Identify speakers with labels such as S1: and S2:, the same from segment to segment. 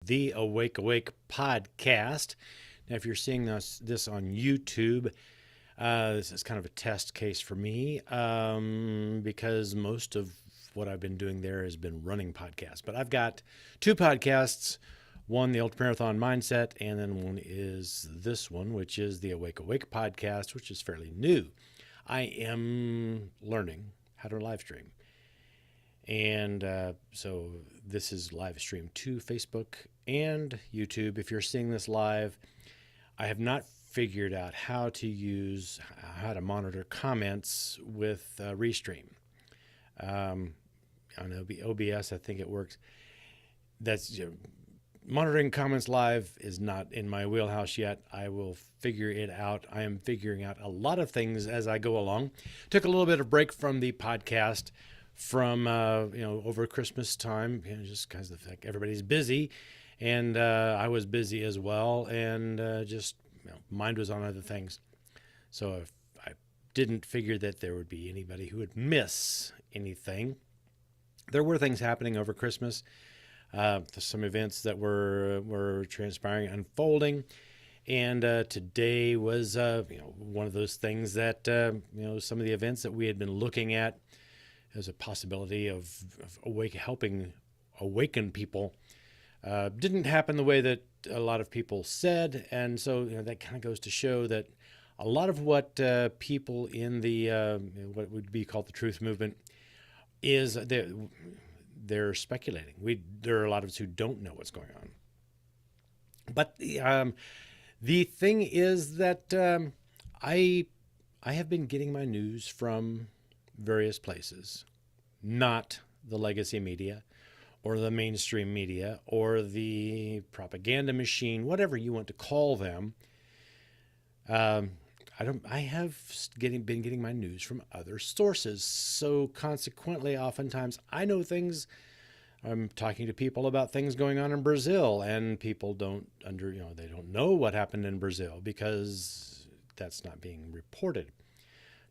S1: the Awake podcast. Now, if you're seeing this on YouTube, this is kind of a test case for me because most of what I've been doing there has been running podcasts. But I've got two podcasts, one, the Ultramarathon Mindset, and then one is this one, which is the Awake podcast, which is fairly new. I am learning how to live stream. And so this is live stream to Facebook and YouTube. If you're seeing this live, I have not figured out how to monitor comments with Restream. On OBS, I think it works. That's monitoring comments live is not in my wheelhouse yet. I will figure it out. I am figuring out a lot of things as I go along. Took a little bit of break from the podcast from over Christmas time, just because of the fact everybody's busy, and I was busy as well, and just mind was on other things. So if I didn't figure that there would be anybody who would miss anything. There were things happening over Christmas, some events that were transpiring, unfolding, and today was one of those things that some of the events that we had been looking at as a possibility of helping awaken people didn't happen the way that a lot of people said, and so that kind of goes to show that a lot of what people in the what would be called the truth movement is they're speculating. There are a lot of us who don't know what's going on. But the thing is that I have been getting my news from various places, not the legacy media or the mainstream media or the propaganda machine, whatever you want to call them. I have been getting my news from other sources. So consequently, oftentimes I know things. I'm talking to people about things going on in Brazil, and people they don't know what happened in Brazil because that's not being reported.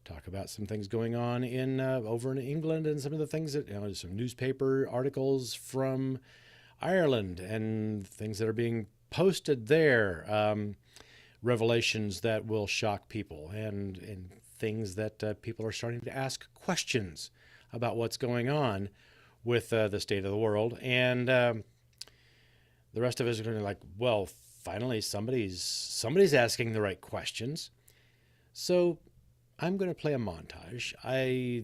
S1: Talk about some things going on over in England, and some of the things that some newspaper articles from Ireland and things that are being posted there. Revelations that will shock people, and things that people are starting to ask questions about what's going on with the state of the world. And the rest of us are going to be like, well, finally somebody's asking the right questions. So I'm going to play a montage.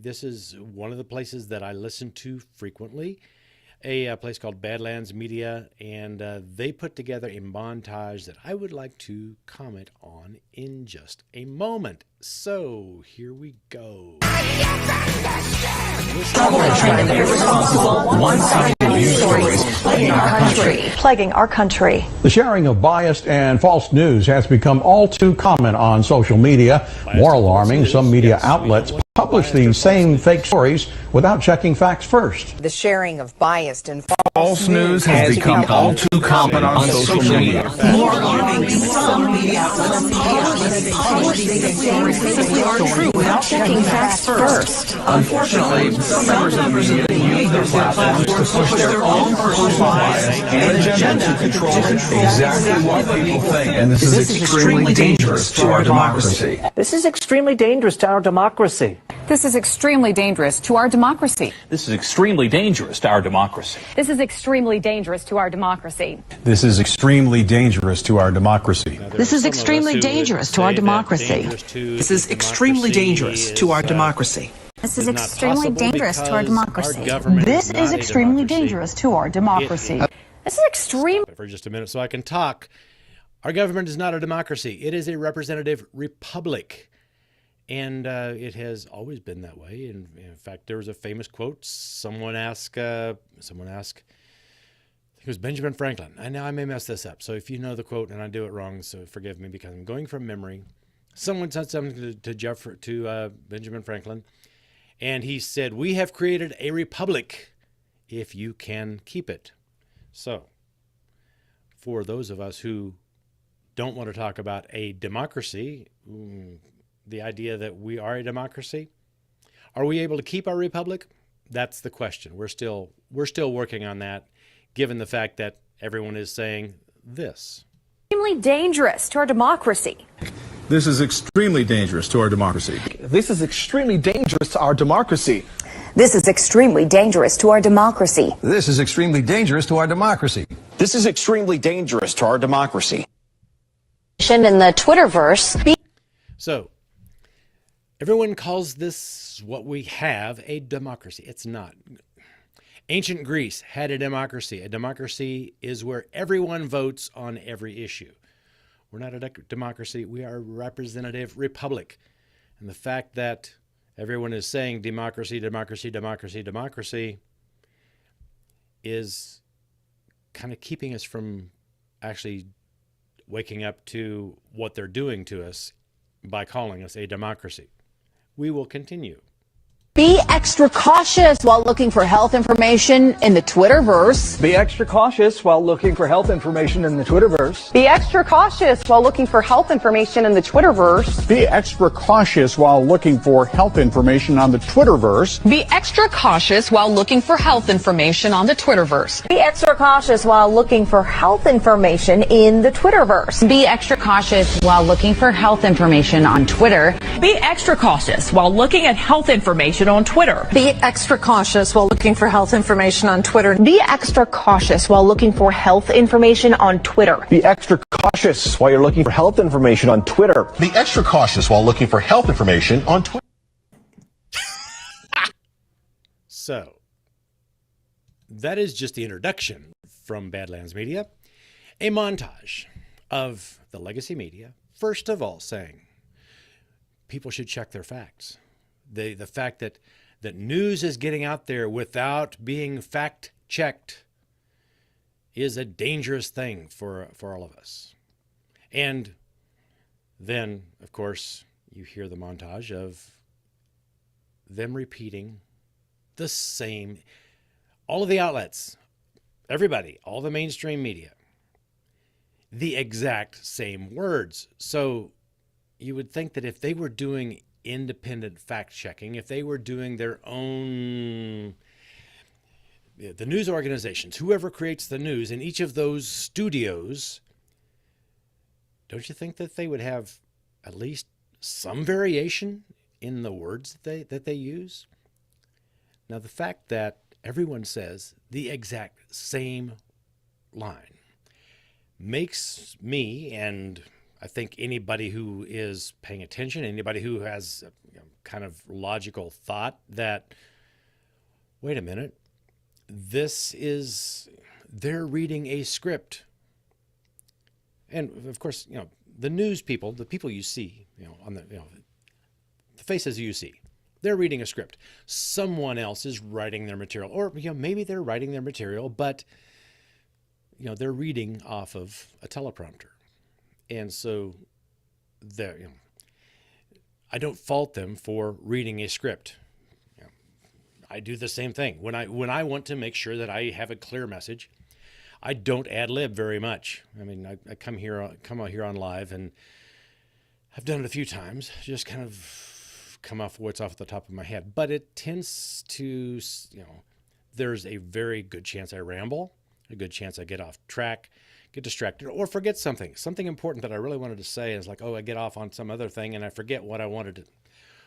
S1: This is one of the places that I listen to frequently, a place called Badlands Media, and they put together a montage that I would like to comment on in just a moment. So here we go.
S2: Plaguing our country.
S3: The sharing of biased and false news has become all too common on social media. More alarming, some media outlets publish these same fake stories without checking facts first.
S4: The sharing of biased and
S5: false news has become all too common on social media.
S4: More alarming, some media outlets publish these same fake stories without checking facts first.
S5: Unfortunately, some members of the media use their platforms to push their own personal bias and agenda to control exactly what people think. And this is extremely dangerous to our democracy.
S6: This is extremely dangerous to our democracy.
S7: This is extremely dangerous to our democracy.
S8: This is extremely dangerous to our democracy.
S9: This is extremely dangerous to our democracy.
S10: This is extremely dangerous to our democracy.
S2: This is extremely dangerous to our democracy.
S4: This is extremely dangerous to our democracy.
S9: This is extremely dangerous to our democracy.
S2: This is extremely dangerous to our democracy.
S9: This is extreme.
S1: For just a minute so I can talk. Our government is not a democracy. It is a representative republic. And it has always been that way. And in fact, there was a famous quote. Someone asked, I think it was Benjamin Franklin. I may mess this up. So if you know the quote and I do it wrong, so forgive me because I'm going from memory. Someone said something to Benjamin Franklin, and he said, "We have created a republic if you can keep it." So for those of us who don't want to talk about a democracy, the idea that we are a democracy, are we able to keep our republic? That's the question. We're still working on that, given the fact that everyone is saying this.
S9: Extremely dangerous to our democracy.
S10: This is extremely dangerous to our democracy.
S5: This is extremely dangerous to our democracy.
S2: This is extremely dangerous to our democracy.
S3: This is extremely dangerous to our democracy.
S11: This is extremely dangerous to our democracy.
S2: In the Twitterverse.
S1: So, everyone calls this, what we have, a democracy. It's not. Ancient Greece had a democracy. A democracy is where everyone votes on every issue. We're not a democracy. We are a representative republic. And the fact that everyone is saying democracy, democracy, democracy, democracy is kind of keeping us from actually waking up to what they're doing to us by calling us a democracy. We will continue.
S7: Be extra cautious while looking for health information in the Twitterverse.
S6: Be extra cautious while looking for health information in the Twitterverse.
S7: Be extra cautious while looking for health information in the Twitterverse.
S10: Be extra cautious while looking for health information on the Twitterverse.
S7: Be extra cautious while looking for health information on the Twitterverse.
S2: Be extra cautious while looking for health information in the Twitterverse.
S7: Be extra cautious while looking for health information on Twitter.
S4: Be extra cautious while looking at health information on Twitter.
S9: Be extra cautious while looking for health information on Twitter.
S2: Be extra cautious while looking for health information on Twitter.
S11: Be extra cautious while you're looking for health information on Twitter.
S12: Be extra cautious while looking for health information on Twitter.
S1: So, that is just the introduction from Badlands Media. A montage of the legacy media, first of all saying people should check their facts. The fact that news is getting out there without being fact-checked is a dangerous thing for all of us. And then, of course, you hear the montage of them repeating the same, all of the outlets, everybody, all the mainstream media, the exact same words. So you would think that if they were doing independent fact-checking, if they were doing their own, the news organizations, whoever creates the news in each of those studios, don't you think that they would have at least some variation in the words that they use? Now, the fact that everyone says the exact same line makes me, and I think anybody who is paying attention, anybody who has kind of logical thought that, wait a minute, they're reading a script. And of course, the news people, the people you see, on the faces you see, they're reading a script. Someone else is writing their material, or maybe they're writing their material, but they're reading off of a teleprompter. And so I don't fault them for reading a script. I do the same thing. When I want to make sure that I have a clear message, I don't ad lib very much. I mean, I come out here on live, and I've done it a few times, just kind of come off what's off the top of my head. But it tends to, there's a very good chance I ramble, a good chance I get off track, get distracted, or forget something important that I really wanted to say. And it's like, I get off on some other thing and I forget what I wanted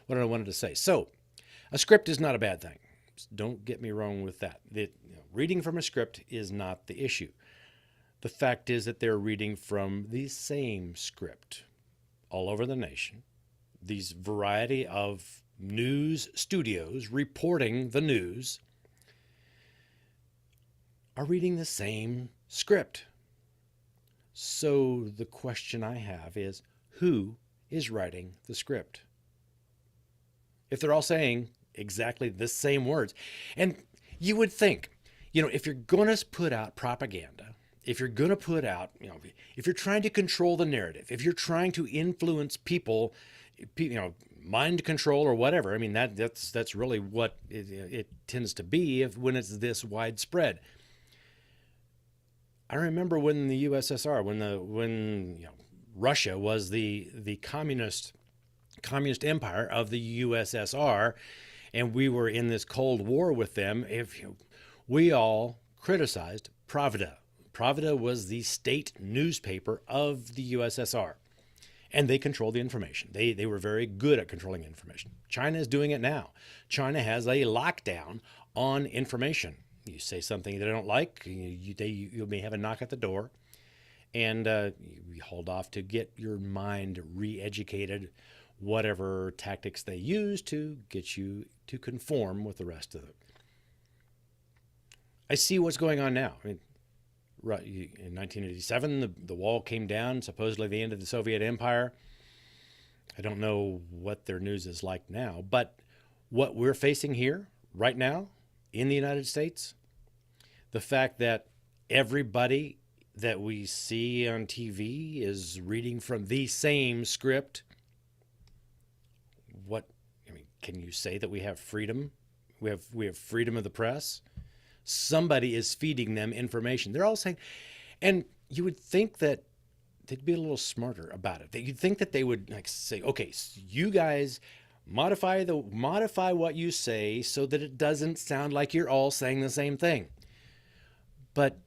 S1: to say. So a script is not a bad thing. Don't get me wrong with that. Reading from a script is not the issue. The fact is that they're reading from the same script all over the nation. These variety of news studios reporting the news are reading the same script. So the question I have is, who is writing the script? If they're all saying exactly the same words, and you would think, if you're going to put out propaganda, if you're going to put out, if you're trying to control the narrative, if you're trying to influence people, mind control or whatever, I mean, that's really what it tends to be when it's this widespread. I remember when the USSR, when Russia was the communist empire of the USSR, and we were in this Cold War with them. We all criticized Pravda. Pravda was the state newspaper of the USSR, and they controlled the information. They were very good at controlling information. China is doing it now. China has a lockdown on information. You say something they don't like, you may have a knock at the door, and you hold off to get your mind re-educated, whatever tactics they use to get you to conform with the rest of it. I see what's going on now. I mean, right, in 1987, the wall came down, supposedly the end of the Soviet Empire. I don't know what their news is like now, but what we're facing here right now in the United States, the fact that everybody that we see on TV is reading from the same script. Can you say that we have freedom? We have freedom of the press. Somebody is feeding them information. They're all saying, and you would think that they'd be a little smarter about it. You'd think that they would say, okay, so you guys modify what you say so that it doesn't sound like you're all saying the same thing. But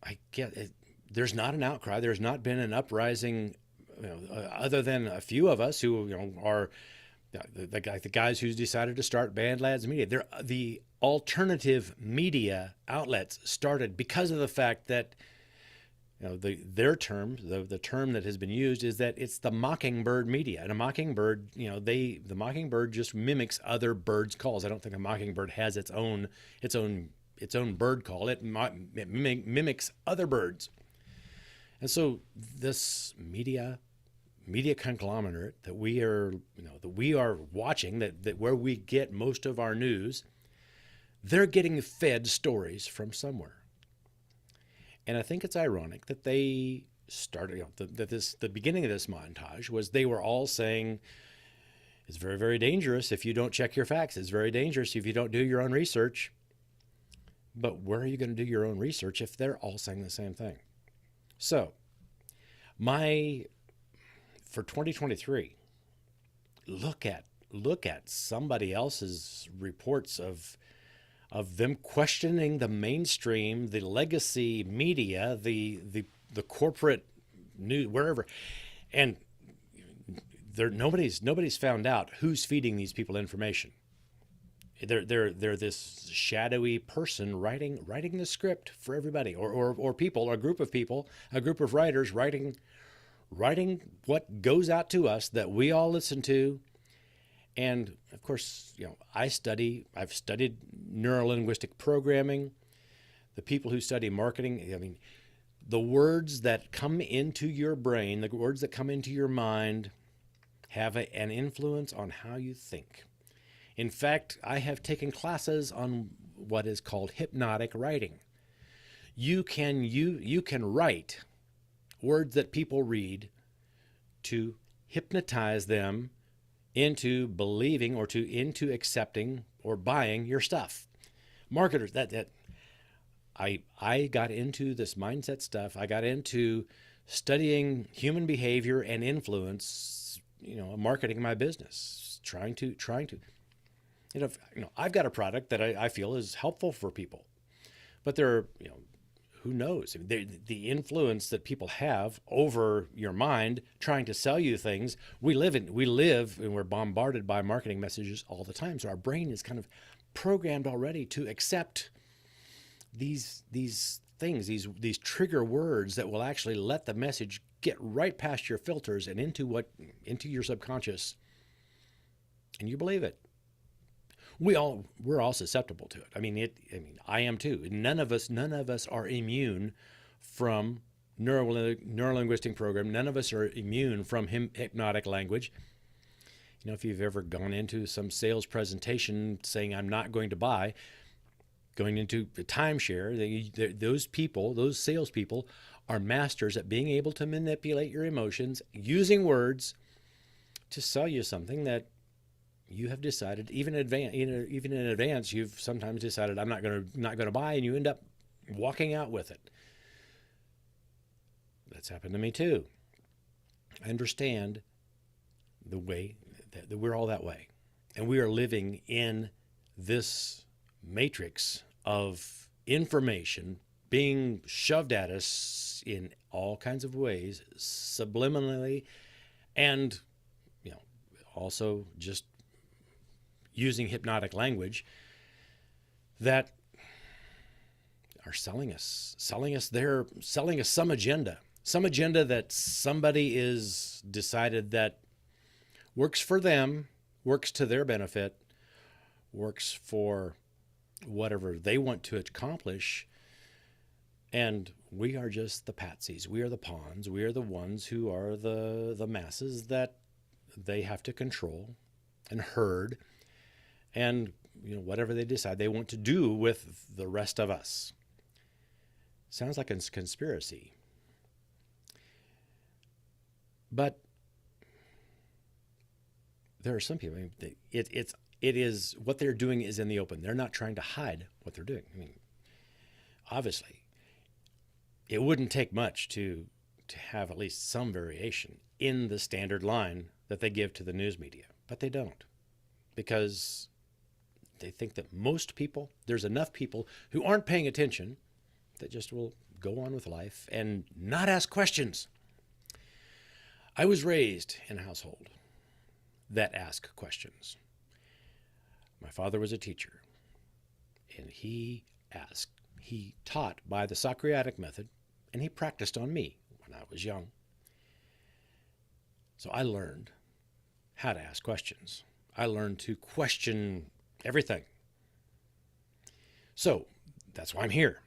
S1: I get it. There's not an outcry. There's not been an uprising, other than a few of us who are the guys who decided to start Band Lads Media. The alternative media outlets started because of the fact that their term, the term that has been used is that it's the mockingbird media. And a mockingbird, the mockingbird just mimics other birds' calls. I don't think a mockingbird has its own bird call. It mimics other birds. And so this media conglomerate that we are watching, that where we get most of our news, they're getting fed stories from somewhere. And I think it's ironic that they started, the beginning of this montage was they were all saying, it's very, very dangerous if you don't check your facts. It's very dangerous if you don't do your own research. But where are you going to do your own research if they're all saying the same thing? So, for 2023, look at somebody else's reports of them questioning the mainstream, the legacy media, the corporate news, wherever, and nobody's found out who's feeding these people information. They're this shadowy person writing the script for everybody, or people, a group of people, a group of writers writing what goes out to us that we all listen to. And of course, I've studied neurolinguistic programming. The people who study marketing, the words that come into your brain, the words that come into your mind have an influence on how you think. In fact, I have taken classes on what is called hypnotic writing. You can write words that people read to hypnotize them into believing or into accepting or buying your stuff. Marketers, I got into this mindset stuff. I got into studying human behavior and influence, marketing my business, trying to I've got a product that I feel is helpful for people, but there are, who knows? The influence that people have over your mind, trying to sell you things. We live and we're bombarded by marketing messages all the time. So our brain is kind of programmed already to accept these things, these trigger words that will actually let the message get right past your filters and into your subconscious, and you believe it. We're all susceptible to it. I am too. None of us are immune from neurolinguistic program. None of us are immune from hypnotic language. If you've ever gone into some sales presentation saying, I'm not going to buy, going into the timeshare, those salespeople are masters at being able to manipulate your emotions using words to sell you something that you have decided, even in advance, you've sometimes decided I'm not going to buy, and you end up walking out with it. That's happened to me too. I understand the way that we're all that way, and we are living in this matrix of information being shoved at us in all kinds of ways, subliminally, and also just using hypnotic language that are selling us some agenda that somebody is decided that works for them, works to their benefit, works for whatever they want to accomplish. And we are just the patsies. We are the pawns. We are the ones who are the masses that they have to control and herd, and whatever they decide they want to do with the rest of us. Sounds like a conspiracy. But there are some people, it is what they're doing is in the open. They're not trying to hide what they're doing. I mean, obviously, it wouldn't take much to have at least some variation in the standard line that they give to the news media, but they don't, because they think that there's enough people who aren't paying attention that just will go on with life and not ask questions. I was raised in a household that asked questions. My father was a teacher, and he taught by the Socratic method, and he practiced on me when I was young. So I learned how to ask questions. I learned to question everything. So that's why I'm here.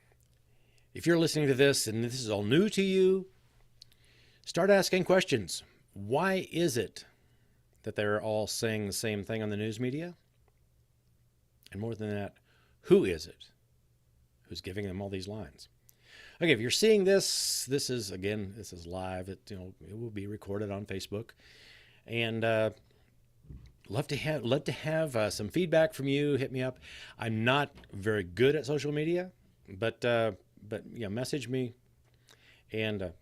S1: If you're listening to this and this is all new to you, start asking questions. Why is it that they're all saying the same thing on the news media? And more than that, who is it who's giving them all these lines? Okay, if you're seeing this is live. It will be recorded on Facebook, and love to have some feedback from you. Hit me up. I'm not very good at social media, but message me, and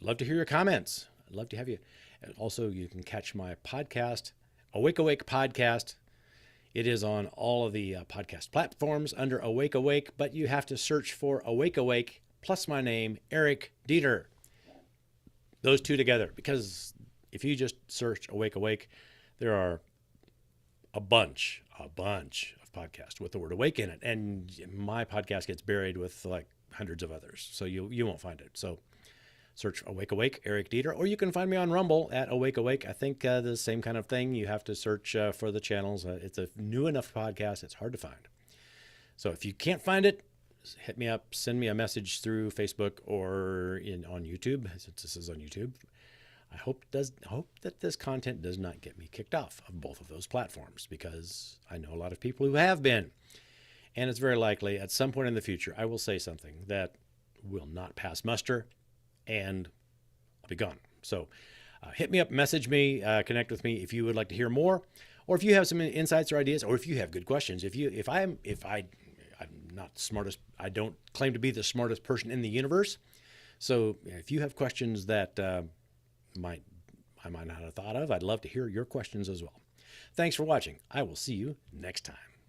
S1: love to hear your comments. I'd love to have you. And also, you can catch my podcast, Awake Podcast. It is on all of the podcast platforms under Awake, but you have to search for Awake plus my name, Eric Dieter. Those two together, because if you just search Awake, there are a bunch of podcasts with the word awake in it, and my podcast gets buried with like hundreds of others, so you won't find it. So search Awake, Eric Dieter, or you can find me on Rumble at Awake. I think the same kind of thing. You have to search for the channels. It's a new enough podcast. It's hard to find. So if you can't find it, hit me up, send me a message through Facebook or on YouTube, since this is on YouTube. I hope that this content does not get me kicked off of both of those platforms, because I know a lot of people who have been. And it's very likely at some point in the future, I will say something that will not pass muster, and I'll be gone. So hit me up, message me, connect with me if you would like to hear more, or if you have some insights or ideas, or if you have good questions. I'm not the smartest. I don't claim to be the smartest person in the universe. So if you have questions that I might not have thought of, I'd love to hear your questions as well. Thanks for watching. I will see you next time.